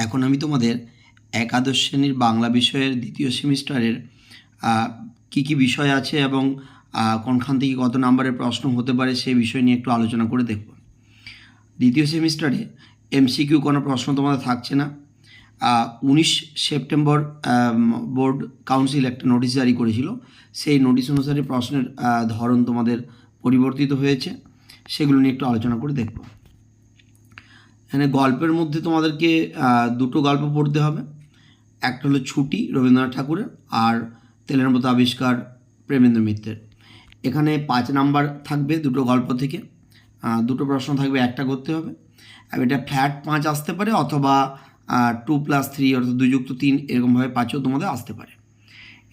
এখন আমি তোমাদের একাদশ শ্রেণীর বাংলা বিষয়ের দ্বিতীয় সেমিস্টারের কি কি বিষয় আছে এবং কোনখান থেকে কত নম্বরের প্রশ্ন হতে পারে সেই বিষয় নিয়ে একটু আলোচনা করে দেখব। দ্বিতীয় সেমিস্টারে এমসিকিউ কোনো প্রশ্ন তোমাদের থাকছে না। 19 সেপ্টেম্বর বোর্ড কাউন্সিল একটা নোটিশ জারি করেছিল, সেই নোটিশ অনুসারে প্রশ্নের ধরন তোমাদের পরিবর্তিত হয়েছে, সেগুলো নিয়ে একটু আলোচনা করে দেখব। এখানে গল্পের মধ্যে তোমাদেরকে দুটো গল্প পড়তে হবে। একটা হলো ছুটি রবীন্দ্রনাথ ঠাকুরের, আর তেলের মতো আবিষ্কার প্রেমেন্দ্র মিত্রের। এখানে 5 নাম্বার থাকবে দুটো গল্প থেকে, দুটো প্রশ্ন থাকবে, একটা করতে হবে। আর এটা ফ্ল্যাট 5 আসতে পারে, অথবা 2+3 অর্থাৎ 2+3 এরকমভাবে 5ও তোমাদের আসতে পারে।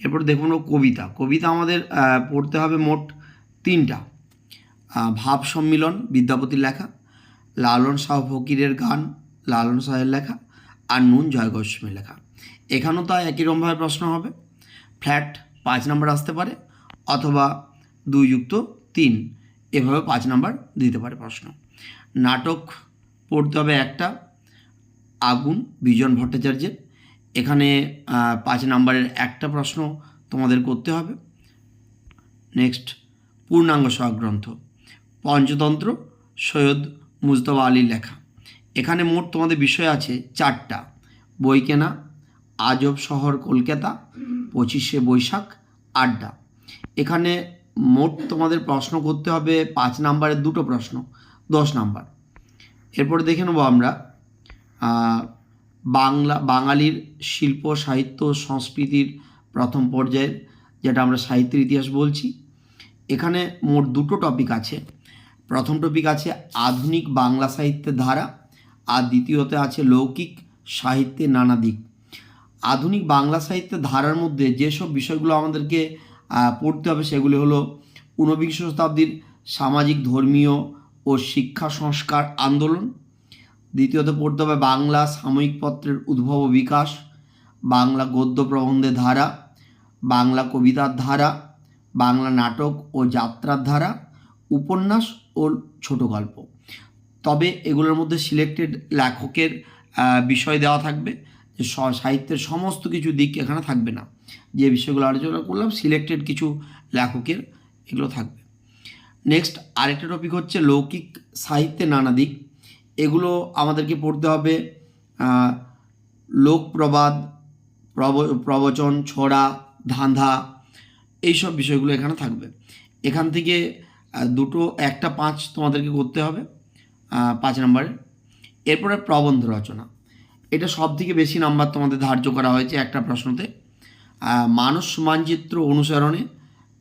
এরপর দেখুন কবিতা আমাদের পড়তে হবে মোট 3টা। ভাব সম্মিলন বিদ্যাপতির লেখা, লালন শাহ ফকিরের গান লালন শাহের লেখা, আর নুন জয় গোস্বামীর লেখা। এখানেও তা একইরকমভাবে প্রশ্ন হবে। ফ্ল্যাট 5 নাম্বার আসতে পারে, অথবা 2+3 এভাবে 5 নাম্বার দিতে পারে প্রশ্ন। নাটক পড়তে হবে একটা, আগুন বিজন ভট্টাচার্যের। এখানে 5 নাম্বারের একটা প্রশ্ন তোমাদের করতে হবে। নেক্সট, পূর্ণাঙ্গ সহায়ক গ্রন্থ পঞ্চতন্ত্র সৈয়দ মুজতবা আলীর লেখা। এখানে মোট তোমাদের বিষয় আছে 4টা। বই কেনা, আজব শহর কলকাতা, 25শে বৈশাখ, আড্ডা। এখানে মোট তোমাদের প্রশ্ন করতে হবে 5 নাম্বারের দুটো প্রশ্ন, 10 নাম্বার। এরপরে দেখে নেব আমরা বাঙালির শিল্প সাহিত্য সংস্কৃতির প্রথম পর্যায়ের, যেটা আমরা সাহিত্যের ইতিহাস বলছি। এখানে মোট দুটো টপিক আছে। প্রথম টপিক আছে আধুনিক বাংলা সাহিত্যের ধারা, আর দ্বিতীয়তে আছে লৌকিক সাহিত্যের নানা দিক। আধুনিক বাংলা সাহিত্যের ধারার মধ্যে যেসব বিষয়গুলো আমাদেরকে পড়তে হবে সেগুলি হলো 19বিংশ শতাব্দীর সামাজিক ধর্মীয় ও শিক্ষা সংস্কার আন্দোলন। দ্বিতীয়ত পড়তে হবে বাংলা সাময়িক পত্রের উদ্ভব ও বিকাশ, বাংলা গদ্য প্রবন্ধের ধারা, বাংলা কবিতার ধারা, বাংলা নাটক ও যাত্রার ধারা, উপন্যাস ও ছোট গল্প। তবে এগুলোর মধ্যে সিলেক্টেড লেখকের বিষয় দেওয়া থাকবে, যে সাহিত্যের সমস্ত কিছু দিক এখানে থাকবে না। যে বিষয়গুলো আলোচনা করলাম সিলেক্টেড কিছু লেখকের এগুলো থাকবে। নেক্সট আরেকটা টপিক হচ্ছে লৌকিক সাহিত্যের নানা দিক। এগুলো আমাদেরকে পড়তে হবে লোকপ্রবাদ, প্রবচন, ছড়া, ধাঁধা, এইসব বিষয়গুলো এখানে থাকবে। এখান থেকে একটা 5 তোমাদেরকে করতে হবে 5 নাম্বারের। এরপরে প্রবন্ধ রচনা, এটা সব থেকে বেশি নাম্বার তোমাদের ধার্য করা হয়েছে একটা প্রশ্নতে। মানুষ মানচিত্র অনুসরণে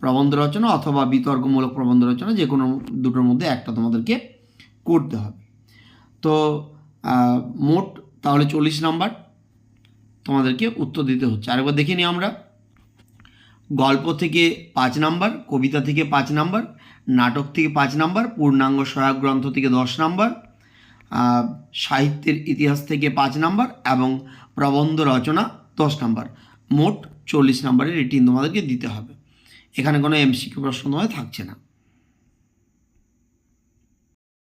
প্রবন্ধ রচনা অথবা বিতর্কমূলক প্রবন্ধ রচনা, যে কোনো দুটোর মধ্যে একটা তোমাদেরকে করতে হবে। তো মোট তাহলে 40 নাম্বার তোমাদেরকে উত্তর দিতে হচ্ছে। আরেকবার দেখে নিই আমরা। গল্প থেকে 5 নাম্বার, কবিতা থেকে 5 নাম্বার, নাটক থেকে 5 নাম্বার, পূর্ণাঙ্গ সহায়ক গ্রন্থ থেকে 10 নাম্বার, সাহিত্যের ইতিহাস থেকে 5 নাম্বার এবং প্রবন্ধ রচনা 10 নাম্বার। মোট 40 নাম্বারের রিটিন তোমাদেরকে দিতে হবে। এখানে কোনো এমসিকিউ প্রশ্ন তোমাদের থাকছে না।